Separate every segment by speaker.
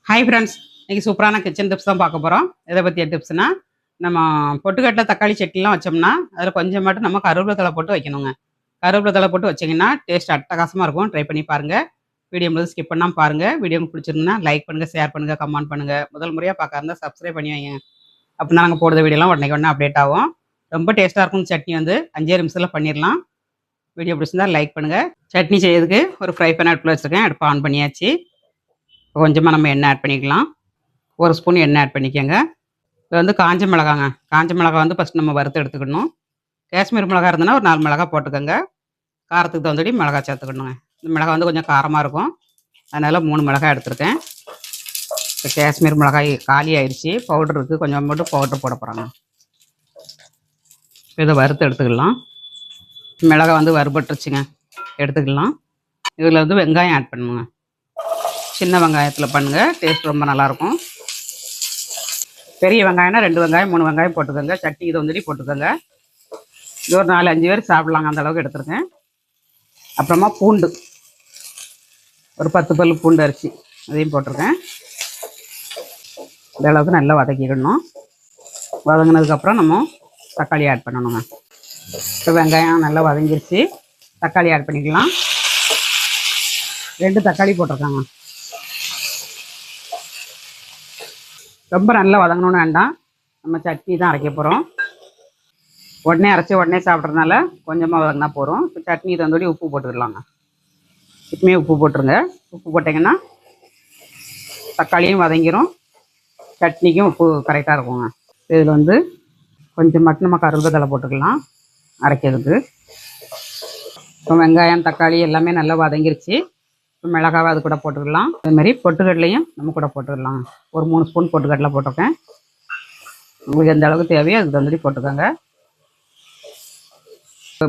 Speaker 1: Hi friends, இன்றைக்கி சூப்பரான kitchen tips தான் பார்க்க போகிறோம். எதை பற்றிய டிப்ஸ்னால், நம்ம பொட்டுக்கடலை தக்காளி சட்னிலாம் வச்சோம்னா அதில் கொஞ்சம் மட்டும் நம்ம கருவேப்பிலை தழை போட்டு வைக்கணுங்க. கருவேப்பிலை தழை போட்டு வச்சிங்கன்னா டேஸ்ட் அட்டகாசமாக இருக்கும். ட்ரை பண்ணி பாருங்கள். வீடியோ முதல் ஸ்கிப் பண்ணாமல் பாருங்கள். வீடியோ பிடிச்சிருந்தா லைக் பண்ணுங்கள், ஷேர் பண்ணுங்கள், கமெண்ட் பண்ணுங்கள். முதல் முறையாக பார்க்க இருந்தால் சப்ஸ்கிரைப் பண்ணி வைங்க. அப்படின்னா நாங்கள் போடுற வீடியோலாம் உடனே அப்டேட் ஆகும். ரொம்ப டேஸ்ட்டாக இருக்கும். சட்னி வந்து 5 நிமிஷத்தில் பண்ணிடலாம். வீடியோ பிடிச்சிருந்தா லைக் பண்ணுங்கள். சட்னி செய்யறதுக்கு ஒரு ஃப்ரை பேன் அடுப்பில் வச்சுருக்கேன். அடுப்பு ஆன் பண்ணியாச்சு. கொஞ்சமாக நம்ம எண்ணெய் ஆட் பண்ணிக்கலாம். 1 ஸ்பூன் எண்ணெய் ஆட் பண்ணிக்கோங்க. இது வந்து காஞ்ச மிளகாங்க. காஞ்ச மிளகா வந்து ஃபஸ்ட் நம்ம வறுத்து எடுத்துக்கணும். காஷ்மீர் மிளகா இருந்ததுன்னா ஒரு 4 மிளகா போட்டுக்கோங்க. காரத்துக்கு தகுந்தபடி மிளகா சேர்த்துக்கணுங்க. இந்த மிளகா வந்து கொஞ்சம் காரமாக இருக்கும். அதனால் 3 மிளகாய் எடுத்துருக்கேன். இப்போ காஷ்மீர் மிளகாய் காலி ஆயிடுச்சு. பவுடர் இருக்குது, கொஞ்சம் மட்டும் பவுடர் போட போகிறாங்க. இதை வறுத்து எடுத்துக்கலாம். மிளகா வந்து வறுபட்டுருச்சுங்க, எடுத்துக்கலாம். இதில் வந்து வெங்காயம் ஆட் பண்ணுங்க. சின்ன வெங்காயத்தில் பண்ணுங்கள், டேஸ்ட் ரொம்ப நல்லாயிருக்கும். பெரிய வெங்காயம்னா 2 வெங்காயம் 3 வெங்காயம் போட்டுக்கோங்க. சட்னி இதை வந்துட்டு போட்டுக்கோங்க. இது ஒரு 4-5 பேர் சாப்பிட்லாங்க, அந்த அளவுக்கு எடுத்துருக்கேன். அப்புறமா பூண்டு ஒரு 10 பல் பூண்டு அரிசி அதையும் போட்டிருக்கேன். இந்த அளவுக்கு நல்லா வதக்கிக்கணும். வதங்கினதுக்கப்புறம் நம்ம தக்காளி ஆட் பண்ணணுங்க. இப்போ வெங்காயம் நல்லா வதங்கிருச்சு. தக்காளி ஆட் பண்ணிக்கலாம். 2 தக்காளி போட்டிருக்காங்க. ரொம்ப நல்லா வதங்கணும்னு வேண்டாம். நம்ம சட்னி தான் அரைக்க போகிறோம். உடனே அரைச்சி உடனே சாப்பிட்றதுனால கொஞ்சமாக வதங்கினா போகிறோம். இப்போ சட்னி தந்தோடி உப்பு போட்டுக்கலாங்க. இப்பவுமே உப்பு போட்டுருங்க. உப்பு போட்டிங்கன்னா தக்காளியும் வதங்கிடும், சட்னிக்கும் உப்பு கரெக்டாக இருக்குங்க. இதில் வந்து கொஞ்சம் மட்டும் நம்ம கருவேப்பிலை தழை போட்டுக்கலாம் அரைக்கிறதுக்கு. இப்போ வெங்காயம் தக்காளி எல்லாமே நல்லா வதங்கிருச்சு. இப்போ மிளகாவை அது கூட போட்டுக்கலாம். அதுமாதிரி பொட்டுக்கடலையும் நம்ம கூட போட்டுக்கலாம். ஒரு 3 ஸ்பூன் பொட்டுக்கடலை போட்டிருக்கேன். உங்களுக்கு எந்த அளவுக்கு தேவையோ அதுக்கு தகுந்தபடி போட்டுக்கோங்க.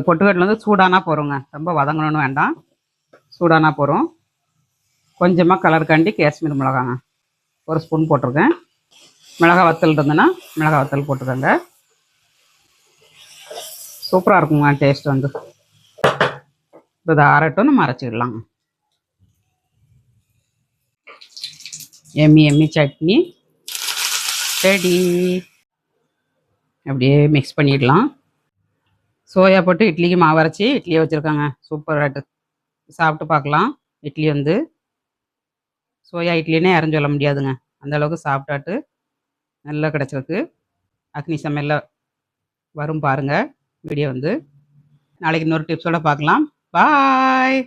Speaker 1: பொட்டுக்கடலை வந்து சூடானா போகிறோங்க, ரொம்ப வதங்கணும்னு வேண்டாம். சூடானா போகிறோம். கொஞ்சமாக கலருக்காண்டி காஷ்மீர் மிளகாங்க 1 ஸ்பூன் போட்டிருக்கேன். மிளகா வத்தல் இருந்ததுன்னா மிளகா வத்தல் போட்டுக்கோங்க. சூப்பராக இருக்குங்க டேஸ்ட் வந்து. இப்போ இதை ஆறட்டும், நம்ம அரைச்சிடலாம். எம்மி சட்னி ரெடி. அப்படியே மிக்ஸ் பண்ணிடலாம். சோயா போட்டு இட்லிக்கு மாவு அரைச்சி இட்லியை வச்சுருக்காங்க. சூப்பராகிட்டு சாப்பிட்டு பார்க்கலாம். இட்லி வந்து சோயா இட்லினே யாரும் சொல்ல முடியாதுங்க, அந்த அளவுக்கு சாப்பிட்டாட்டு நல்லா கிடச்சிருக்கு. அக்னி சமையலில் வரும் பாருங்கள் வீடியோ வந்து. நாளைக்கு இன்னொரு டிப்ஸோடு பார்க்கலாம். பாய்.